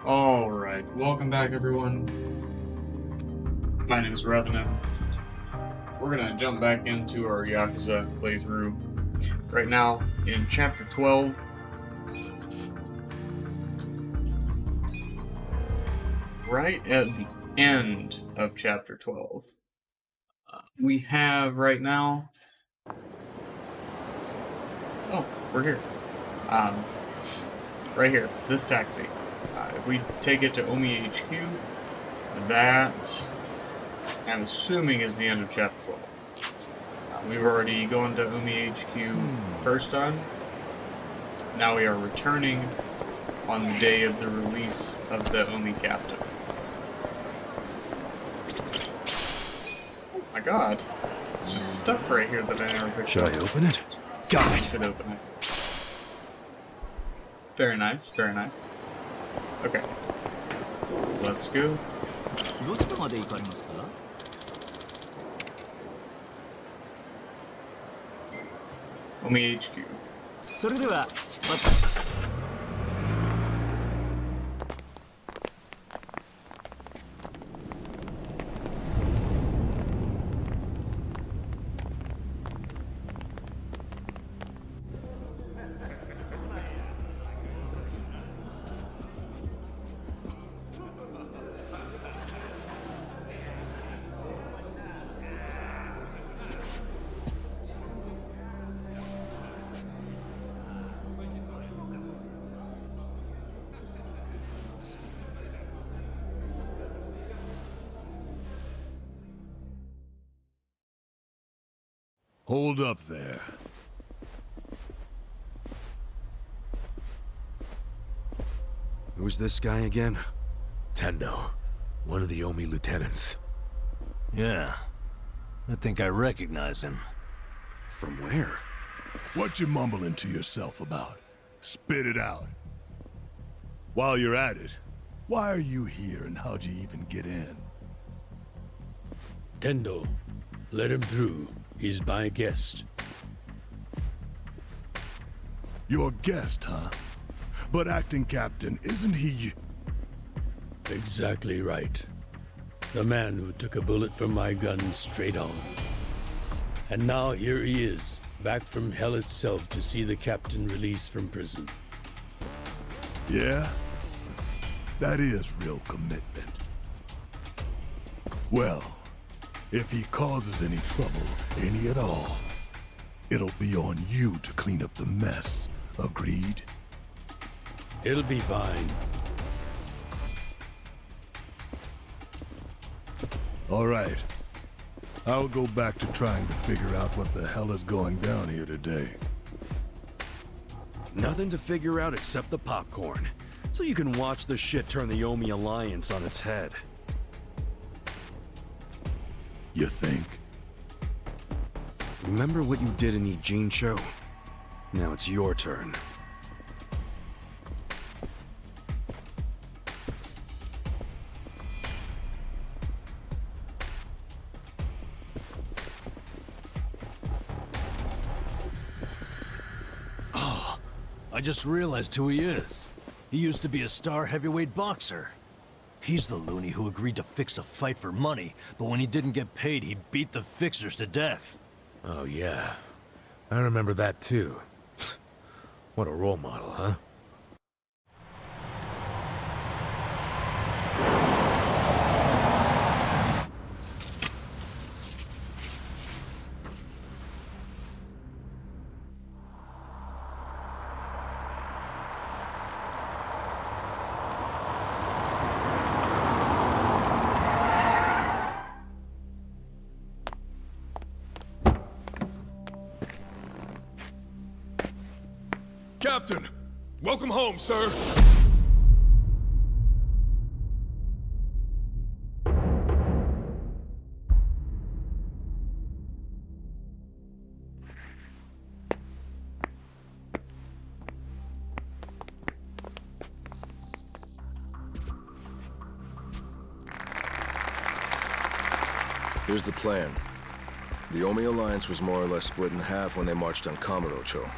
Alright, welcome back everyone. My name is Revenant. We're gonna jump back into our Yakuza playthrough. Right now, in Chapter 12. Right at the end of Chapter 12. We have right now... Oh, we're here. Right here, this taxi. If we take it to Omi HQ, that, I'm assuming, is the end of Chapter 12. We've already gone to Omi HQ first time. Now we are returning on the day of the release of the Omi captain. Oh my god. It's just stuff right here that I never picked up. Should I open it? God, I should open it. Very nice, very nice. Okay. Let's go. Omi HQ. Hold up there. Who's this guy again? Tendo, one of the Omi lieutenants. Yeah, I think I recognize him. From where? What you mumbling to yourself about? Spit it out. While you're at it, why are you here and how'd you even get in? Tendo, let him through. He's my guest. Your guest, huh? But acting captain, isn't he... Exactly right. The man who took a bullet from my gun straight on. And now here he is, back from hell itself to see the captain released from prison. Yeah? That is real commitment. Well, if he causes any trouble, any at all, it'll be on you to clean up the mess. Agreed? It'll be fine. All right. I'll go back to trying to figure out what the hell is going down here today. Nothing to figure out except the popcorn. So you can watch the shit turn the Omi Alliance on its head. You think? Remember what you did in Ijincho? Now it's your turn. Oh, I just realized who he is. He used to be a star heavyweight boxer. He's the loony who agreed to fix a fight for money, but when he didn't get paid, he beat the fixers to death. Oh, yeah. I remember that, too. What a role model, huh? Captain! Welcome home, sir! Here's the plan. The Omi Alliance was more or less split in half when they marched on Kamurocho.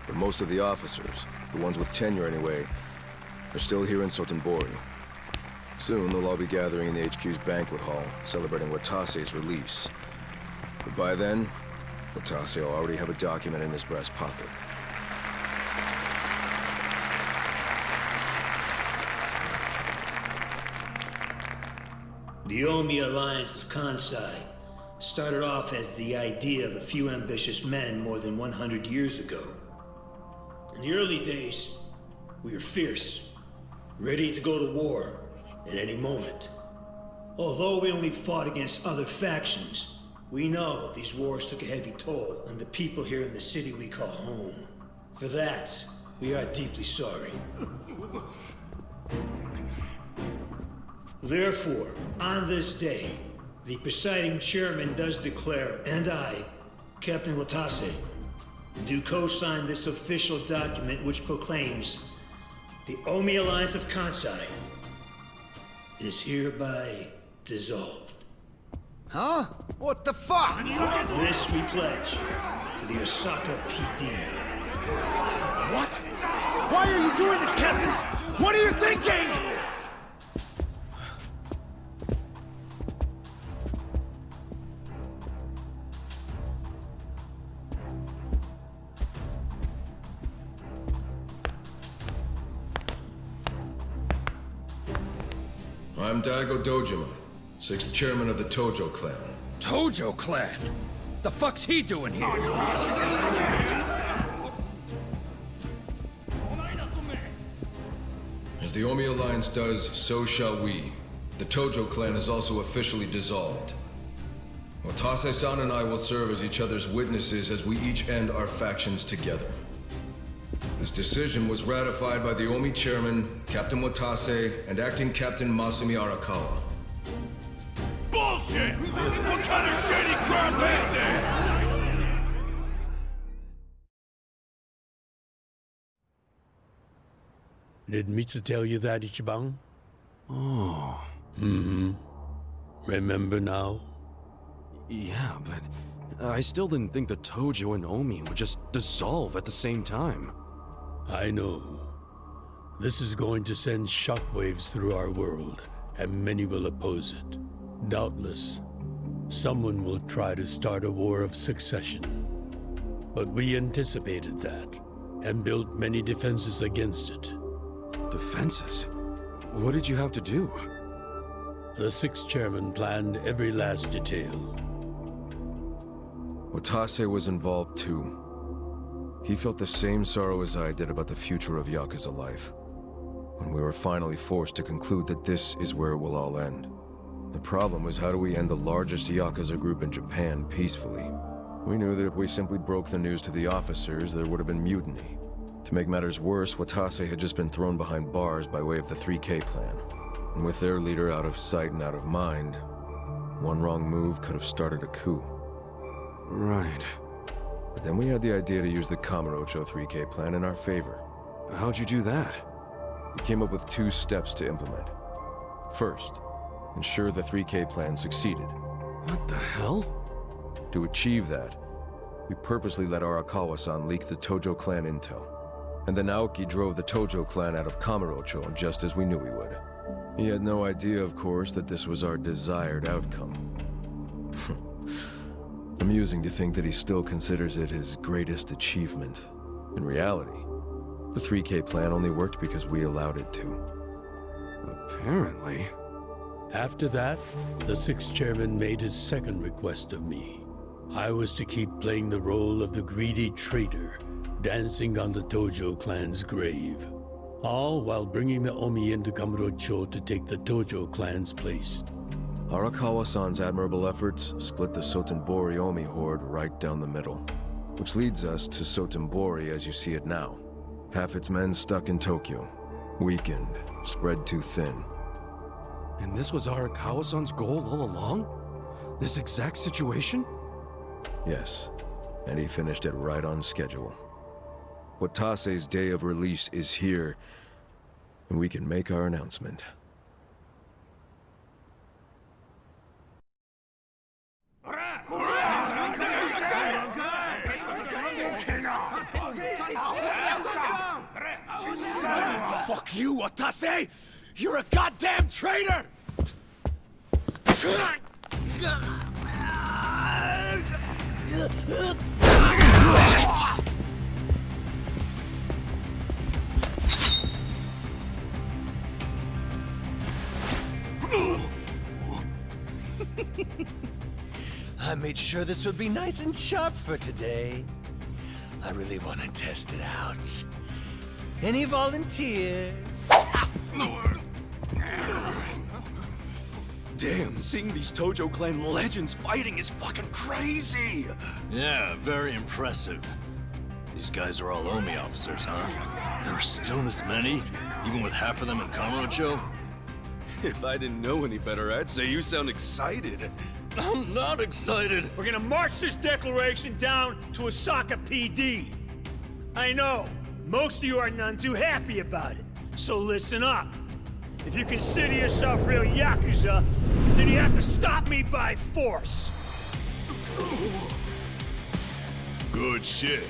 But most of the officers, the ones with tenure anyway, are still here in Sotenbori. Soon, they'll all be gathering in the HQ's banquet hall, celebrating Watase's release. But by then, Watase will already have a document in his breast pocket. The Omi Alliance of Kansai started off as the idea of a few ambitious men more than 100 years ago. In the early days, we were fierce, ready to go to war at any moment. Although we only fought against other factions, we know these wars took a heavy toll on the people here in the city we call home. For that, we are deeply sorry. Therefore, on this day, the presiding chairman does declare, and I, Captain Watase, do co-sign this official document which proclaims the Omi Alliance of Kansai is hereby dissolved. Huh? What the fuck? This we pledge to the Osaka PD. What? Why are you doing this, Captain? What are you thinking? I'm Daigo Dojima, 6th chairman of the Tojo clan. Tojo clan? The fuck's he doing here? As the Omi Alliance does, so shall we. The Tojo clan is also officially dissolved. Watase-san and I will serve as each other's witnesses as we each end our factions together. This decision was ratified by the Omi chairman, Captain Watase, and acting Captain Masumi Arakawa. Bullshit! What kind of shady crap is this? Did Mitsu tell you that, Ichiban? Oh. Remember now? Yeah, but I still didn't think the Tojo and Omi would just dissolve at the same time. I know. This is going to send shockwaves through our world, and many will oppose it. Doubtless, someone will try to start a war of succession. But we anticipated that, and built many defenses against it. Defenses? What did you have to do? The 6th chairman planned every last detail. Watase was involved too. He felt the same sorrow as I did about the future of Yakuza life. When we were finally forced to conclude that this is where it will all end. The problem was, how do we end the largest Yakuza group in Japan peacefully? We knew that if we simply broke the news to the officers, there would have been mutiny. To make matters worse, Watase had just been thrown behind bars by way of the 3K plan. And with their leader out of sight and out of mind, one wrong move could have started a coup. Right. But then we had the idea to use the Kamurocho 3K plan in our favor. How'd you do that? We came up with 2 steps to implement. First, ensure the 3K plan succeeded. What the hell? To achieve that, we purposely let Arakawa-san leak the Tojo clan intel. And then Aoki drove the Tojo clan out of Kamurocho just as we knew he would. He had no idea, of course, that this was our desired outcome. Amusing to think that he still considers it his greatest achievement. In reality, the 3K plan only worked because we allowed it to. Apparently. After that, the 6th chairman made his second request of me. I was to keep playing the role of the greedy traitor, dancing on the Tojo clan's grave. All while bringing the Omi into Kamurocho to take the Tojo clan's place. Arakawa-san's admirable efforts split the Sotenbori Omi horde right down the middle. Which leads us to Sotenbori as you see it now. Half its men stuck in Tokyo. Weakened, spread too thin. And this was Arakawa-san's goal all along? This exact situation? Yes, and he finished it right on schedule. Watase's day of release is here, and we can make our announcement. Fuck you, Watase! You're a goddamn traitor! I made sure this would be nice and sharp for today. I really want to test it out. Any volunteers? Damn, seeing these Tojo clan legends fighting is fucking crazy! Yeah, very impressive. These guys are all Omi officers, huh? There are still this many? Even with half of them in Kamurocho? If I didn't know any better, I'd say you sound excited. I'm not excited! We're gonna march this declaration down to Osaka PD. I know, most of you are none too happy about it, so listen up. If you consider yourself real Yakuza, then you have to stop me by force. Good shit.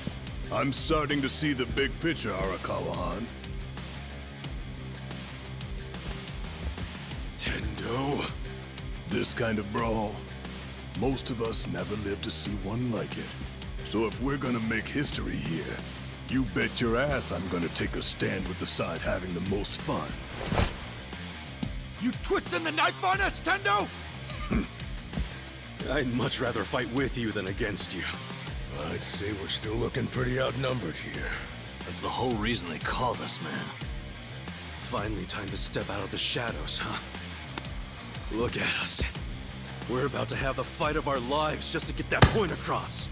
I'm starting to see the big picture, Arakawa-han. Tendo. This kind of brawl, most of us never lived to see one like it. So if we're gonna make history here, you bet your ass I'm gonna take a stand with the side having the most fun. You twisting the knife on us, Tendo? I'd much rather fight with you than against you. I'd say we're still looking pretty outnumbered here. That's the whole reason they called us, man. Finally time to step out of the shadows, huh? Look at us. We're about to have the fight of our lives just to get that point across.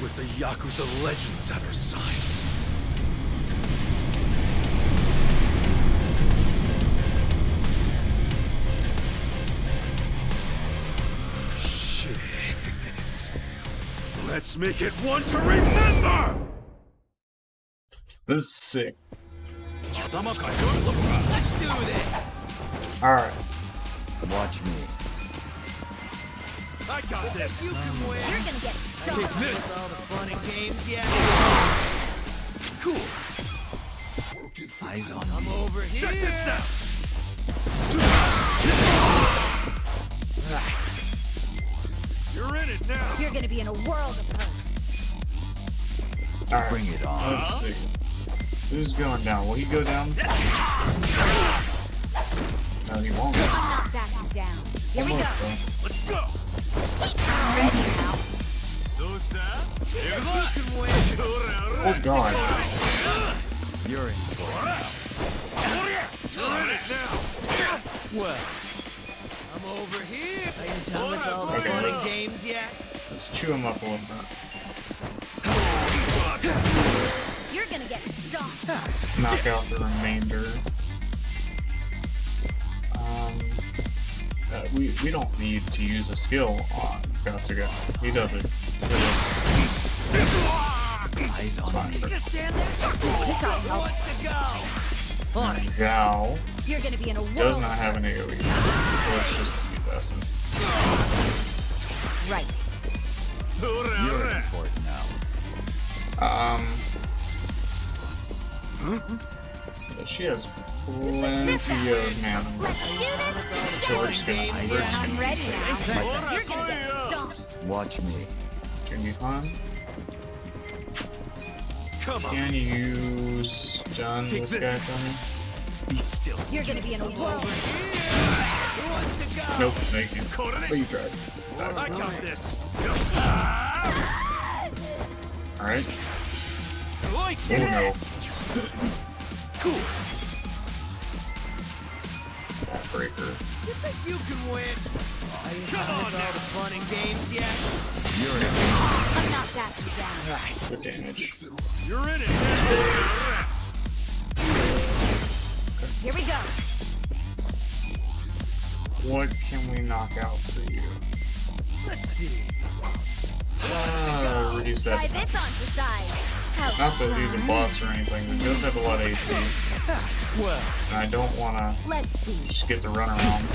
With the Yakuza legends at our side. Shit. Let's make it one to remember! This is sick. Let's do this! Alright. Watch me. I got this. You can win. You're gonna get stuck. Take this. With all the fun and games, yeah. Cool. Eyes on me. I'm over here. Check this out. Right. You're in it now. You're gonna be in a world of hurt. Alright. Bring it on. Let's see. Who's going down? Will he go down? No, he won't. I'm not backing down. Here we go. Almost, though. Let's go. I'm ready now. Oh god. You're in for it. You're in it now. Well, I'm over here. Are you done with all the fun and games yet? Let's chew him up a little bit. You're gonna get stomped. Knock out the remainder. We don't need to use a skill on Kasuga. He does it. Eyes on me. Gao You're gonna be in a world. does not have an AoE, so let's just leave this. Right. You're in for it now. She has plenty of mana. Let's do this So we're just gonna I'm be ready safe. now. You're gonna get stomped. Watch me. Jungi-Han, Come on. can you stun this guy for me? Be still. You're gonna be in a world. Nope, thank you. But you tried. I got this. Alright. Like Oh no. Cool. Backbreaker. You think you can win? Are you done with all the fun and games yet? You're in it. I'm not backing down. Good damage. You're in it. Here we go. What can we knock out for you? Let's see. Reduce that Try this defense. on the side. Not that he's a boss or anything, but he does have a lot of HP. Well, And I don't want to Let's see. just get the runaround.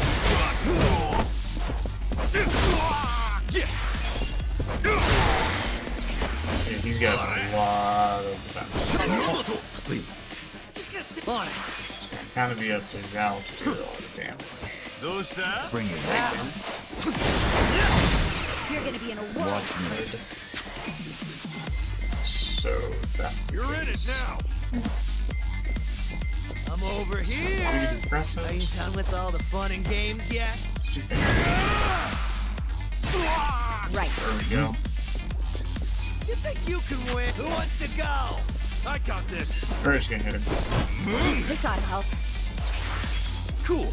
Yeah, he's got a lot of defense. Please. Just gonna stay on it. And kind of be up to Zhao to do all the damage. Bring it Right. You're gonna be in a whirl. So that's the You're in it case. now. I'm over here. Pretty impressive. Are you done with all the fun and games yet? Right. There we go. You think you can win? Who wants to go? I got this. We're just gonna hit him. This ought to help. Cool.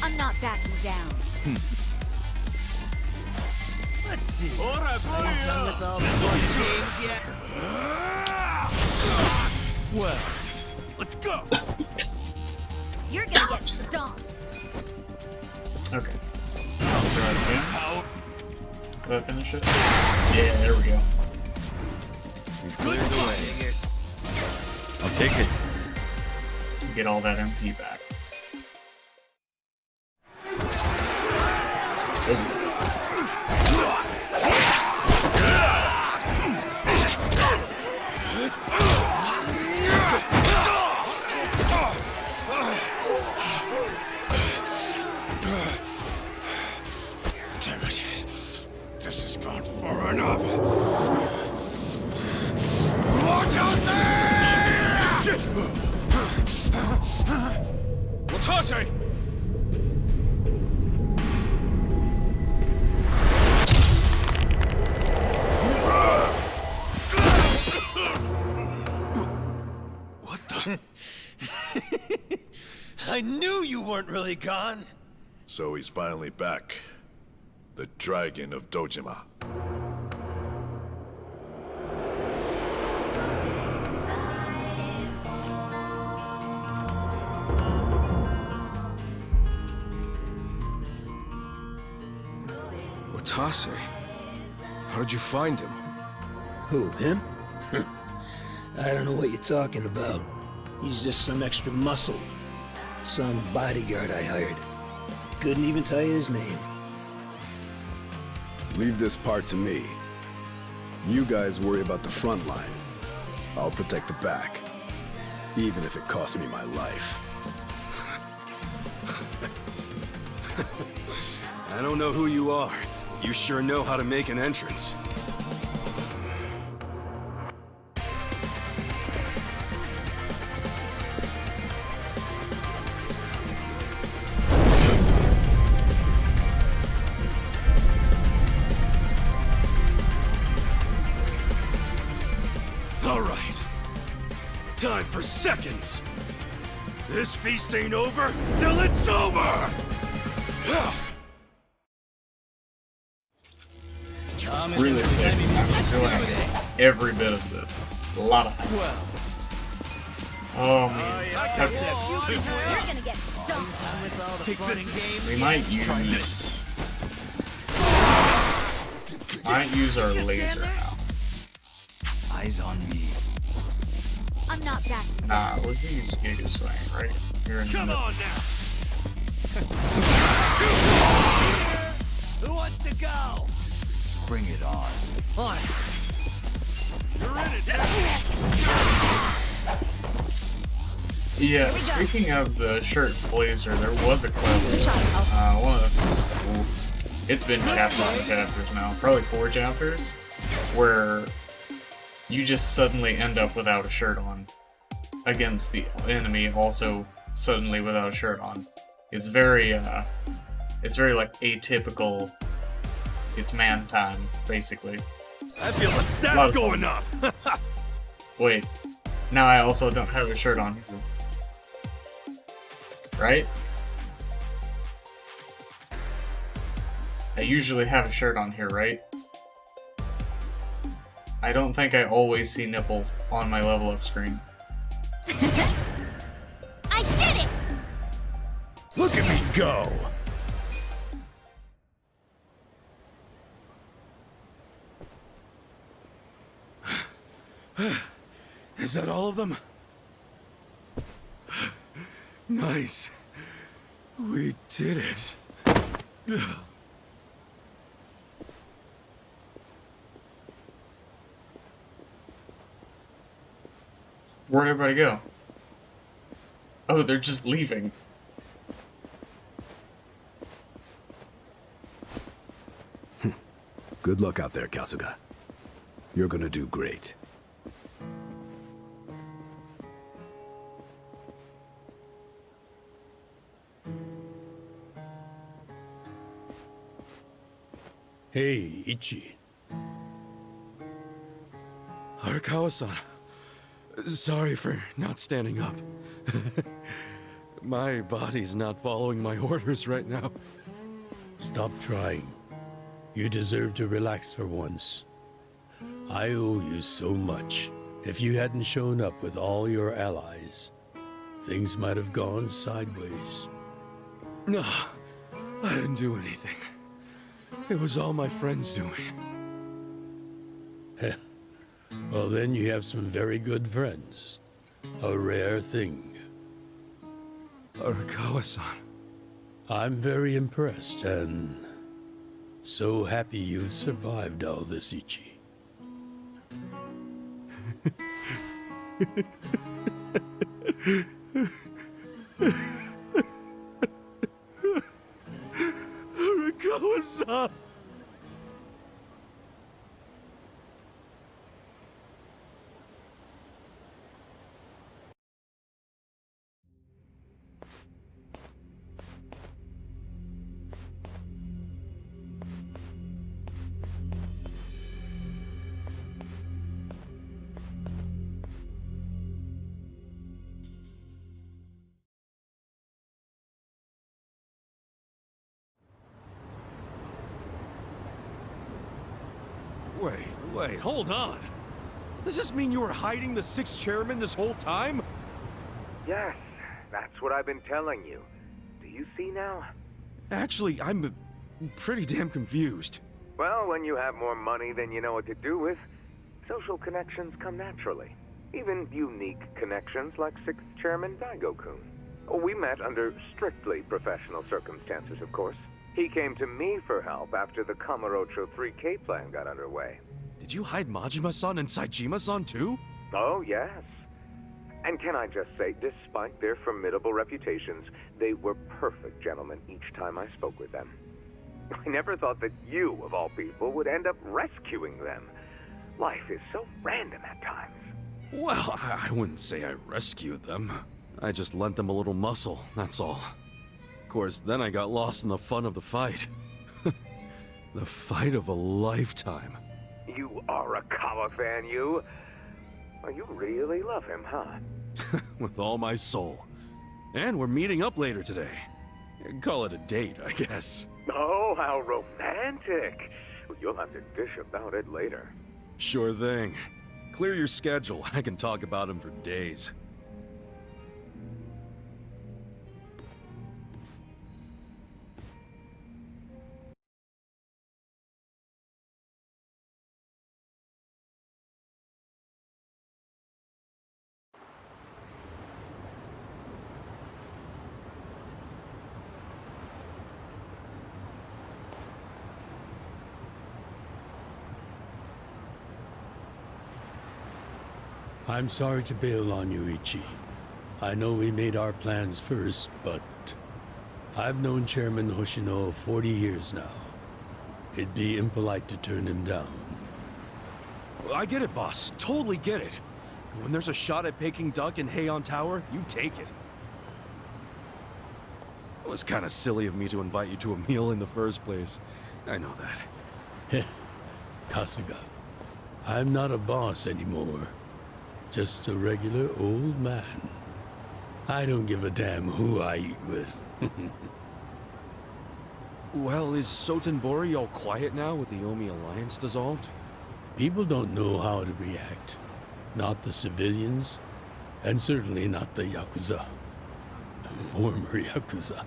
I'm not backing down. Let's see. Ora, Are you done with all the fun and games yet? Well, let's go. You're gonna get stomped. Okay. I'll try it again. Did I finish it? Yeah, there we go. cleared the way. I'll take it. Get all that MP back. Oh. Damn it. This has gone far enough. Shit! Watase! What the? I knew you weren't really gone. So he's finally back. The Dragon of Dojima. Watase? How did you find him? Who, him? I don't know what you're talking about. He's just some extra muscle. Some bodyguard I hired. Couldn't even tell you his name. Leave this part to me. You guys worry about the front line. I'll protect the back. Even if it costs me my life. I don't know who you are. You sure know how to make an entrance. All right. Time for seconds. This feast ain't over till it's over! Really sick. I'm enjoying every bit of this. A lot of hype. Oh man. Okay. You're gonna get stomped. Done with all the fun and games We yet? might use our laser now. Eyes on me. I'm not backing down. Nah, we can use Giga Swing right here in the Come middle. on now. Who wants to go? Bring it on. On it. You're in it now. Yeah, speaking of the shirt blazer, there was a quest. One of those. Oof. It's been chapters and chapters now, probably 4 chapters, where you just suddenly end up without a shirt on against the enemy, also suddenly without a shirt on. It's very like atypical. It's man time, basically. I feel the stats going up. Wait, now I also don't have a shirt on. Right? I usually have a shirt on here, right? I don't think I always see nipple on my level up screen. I did it! Look at me go! Is that all of them? Nice. We did it. Where'd everybody go? Oh, they're just leaving. Good luck out there, Kasuga. You're gonna do great. Hey, Ichi. Arakawa-san. Sorry for not standing up. My body's not following my orders right now. Stop trying. You deserve to relax for once. I owe you so much. If you hadn't shown up with all your allies, things might have gone sideways. No, I didn't do anything. It was all my friends doing. Well, then you have some very good friends. A rare thing. Arakawa-san. I'm very impressed and so happy you've survived all this, Ichi. Arakawa-san! Wait, hold on. Does this mean you were hiding the sixth chairman this whole time? Yes, that's what I've been telling you. Do you see now? Actually, I'm pretty damn confused. Well, when you have more money than you know what to do with, social connections come naturally. Even unique connections like sixth chairman Daigo-kun. We met under strictly professional circumstances, of course. He came to me for help after the Kamurocho 3K plan got underway. Did you hide Majima-san and Saejima-san too? Oh, yes. And can I just say, despite their formidable reputations, they were perfect gentlemen each time I spoke with them. I never thought that you, of all people, would end up rescuing them. Life is so random at times. Well, I wouldn't say I rescued them. I just lent them a little muscle, that's all. Of course, then I got lost in the fun of the fight. The fight of a lifetime. You are a Kawa fan, you. Well, you really love him, huh? With all my soul. And we're meeting up later today. Call it a date, I guess. Oh, how romantic. You'll have to dish about it later. Sure thing. Clear your schedule. I can talk about him for days. I'm sorry to bail on you, Ichi. I know we made our plans first, but I've known Chairman Hoshino 40 years now. It'd be impolite to turn him down. I get it, boss. Totally get it. When there's a shot at Peking Duck in Heian Tower, you take it. It was kind of silly of me to invite you to a meal in the first place. I know that. Kasuga, I'm not a boss anymore. Just a regular old man. I don't give a damn who I eat with. Well, is Sotenbori all quiet now with the Omi Alliance dissolved? People don't know how to react. Not the civilians, and certainly not the Yakuza. Former Yakuza.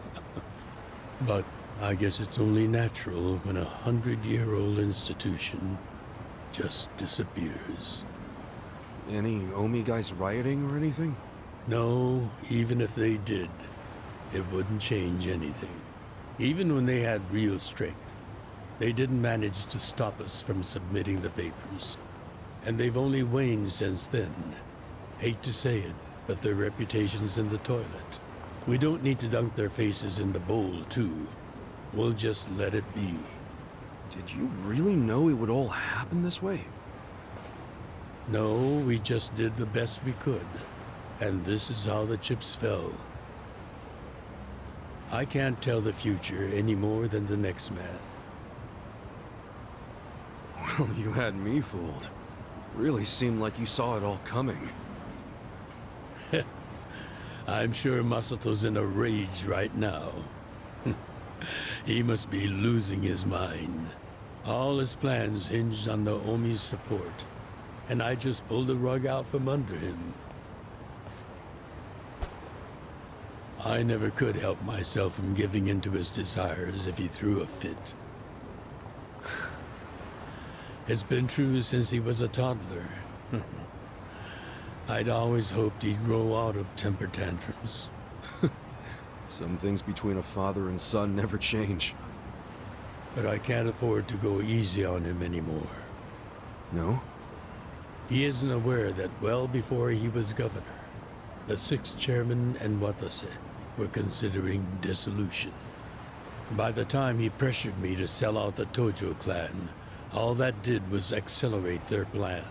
But I guess it's only natural when a 100-year-old institution just disappears. Any Omi guys rioting or anything? No, even if they did, it wouldn't change anything. Even when they had real strength, they didn't manage to stop us from submitting the papers. And they've only waned since then. Hate to say it, but their reputation's in the toilet. We don't need to dunk their faces in the bowl, too. We'll just let it be. Did you really know it would all happen this way? No, we just did the best we could. And this is how the chips fell. I can't tell the future any more than the next man. Well, you had me fooled. Really seemed like you saw it all coming. I'm sure Masato's in a rage right now. He must be losing his mind. All his plans hinged on the Omi's support, and I just pulled the rug out from under him. I never could help myself from giving in to his desires if he threw a fit. It's been true since he was a toddler. I'd always hoped he'd grow out of temper tantrums. Some things between a father and son never change. But I can't afford to go easy on him anymore. No? He isn't aware that well before he was governor, the 6th chairman and Watase were considering dissolution. By the time he pressured me to sell out the Tojo clan, all that did was accelerate their plan.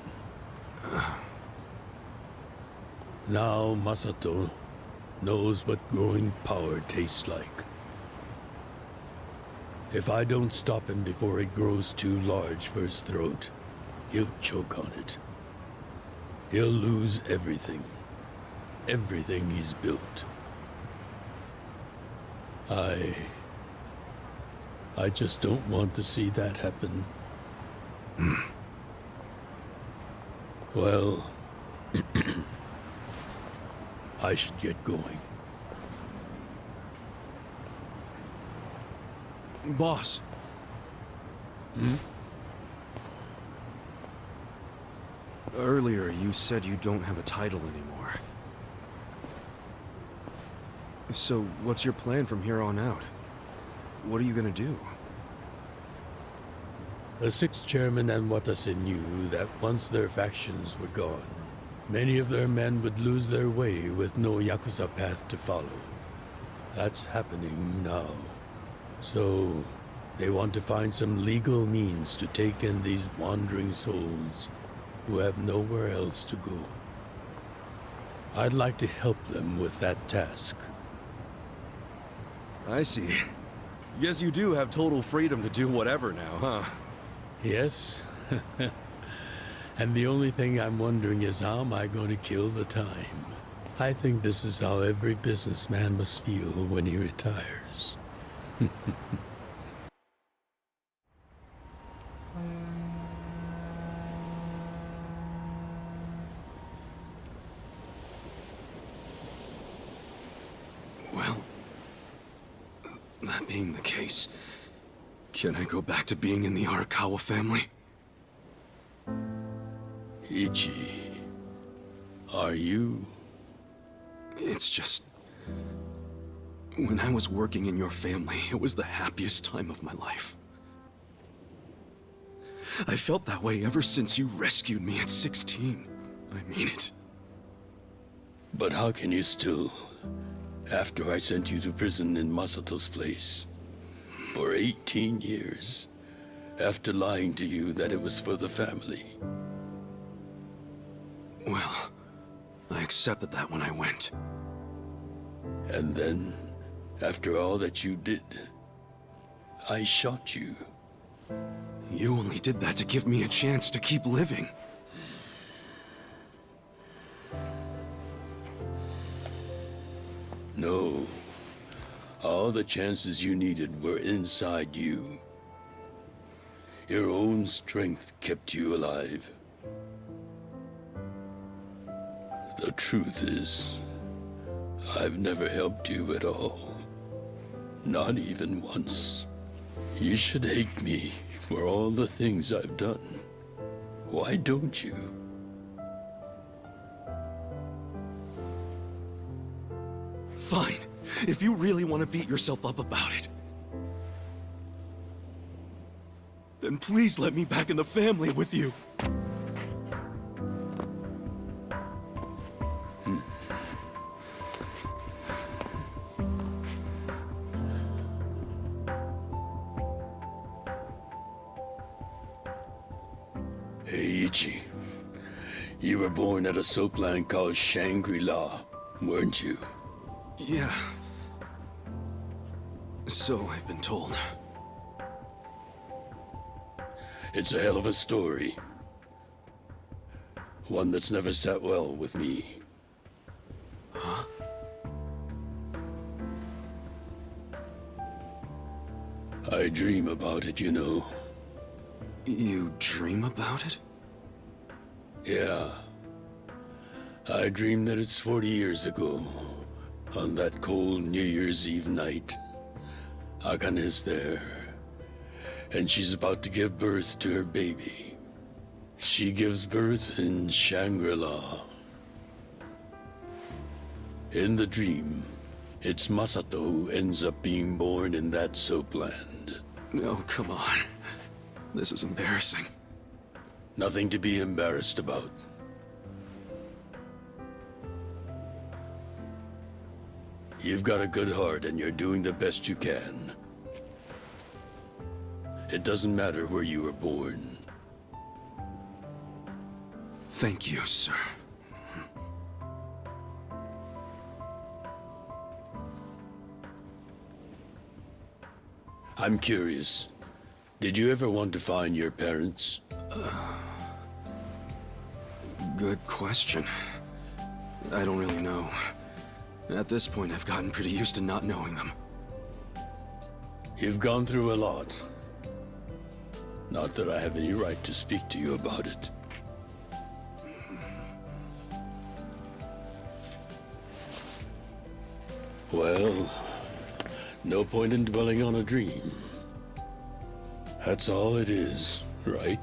Now Masato knows what growing power tastes like. If I don't stop him before it grows too large for his throat, he'll choke on it. He'll lose everything. Everything he's built. I just don't want to see that happen. Well, I should get going. Boss. Earlier, you said you don't have a title anymore. So, what's your plan from here on out? What are you gonna do? The 6th chairman and Watase knew that once their factions were gone, many of their men would lose their way with no Yakuza path to follow. That's happening now. So, they want to find some legal means to take in these wandering souls who have nowhere else to go. I'd like to help them with that task. I see. Guess you do have total freedom to do whatever now, huh? Yes. And the only thing I'm wondering is how am I going to kill the time? I think this is how every businessman must feel when he retires. Well, that being the case, can I go back to being in the Arakawa family? Ichi, are you? It's just... when I was working in your family, it was the happiest time of my life. I felt that way ever since you rescued me at 16. I mean it. But how can you still, after I sent you to prison in Masato's place, for 18 years, after lying to you that it was for the family? Well, I accepted that when I went. And then, after all that you did, I shot you. You only did that to give me a chance to keep living. No. All the chances you needed were inside you. Your own strength kept you alive. The truth is, I've never helped you at all. Not even once. You should hate me for all the things I've done. Why don't you? Fine. If you really want to beat yourself up about it, then please let me back in the family with you. Ichi. You were born at a soapland called Shangri-La, weren't you? Yeah. So I've been told. It's a hell of a story. One that's never sat well with me. Huh? I dream about it, you know. You dream about it? Yeah. I dream that it's 40 years ago, on that cold New Year's Eve night. Akane's there, and she's about to give birth to her baby. She gives birth in Shangri-La. In the dream, it's Masato who ends up being born in that soapland. No, come on. This is embarrassing. Nothing to be embarrassed about. You've got a good heart and you're doing the best you can. It doesn't matter where you were born. Thank you, sir. I'm curious. Did you ever want to find your parents? Good question. I don't really know. At this point, I've gotten pretty used to not knowing them. You've gone through a lot. Not that I have any right to speak to you about it. Well, no point in dwelling on a dream. That's all it is, right?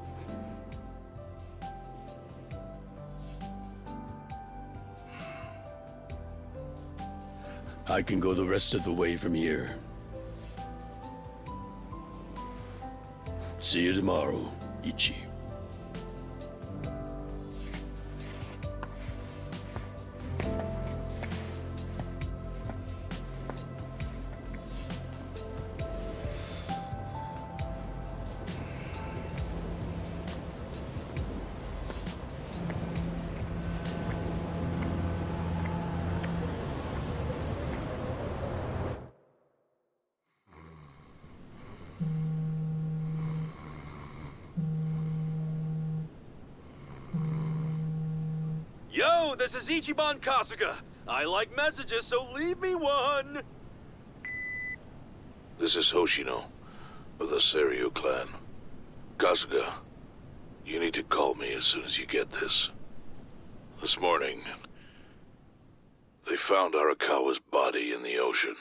I can go the rest of the way from here. See you tomorrow, Ichi. Yo, this is Ichiban Kasuga. I like messages, so leave me one. This is Hoshino, of the Seiryu clan. Kasuga, you need to call me as soon as you get this. This morning, they found Arakawa's body in the ocean.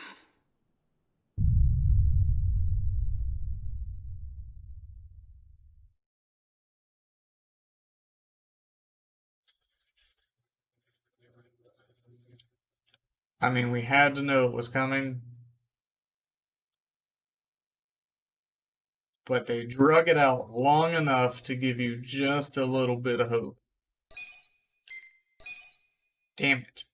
I mean, we had to know it was coming. But they drug it out long enough to give you just a little bit of hope. Damn it.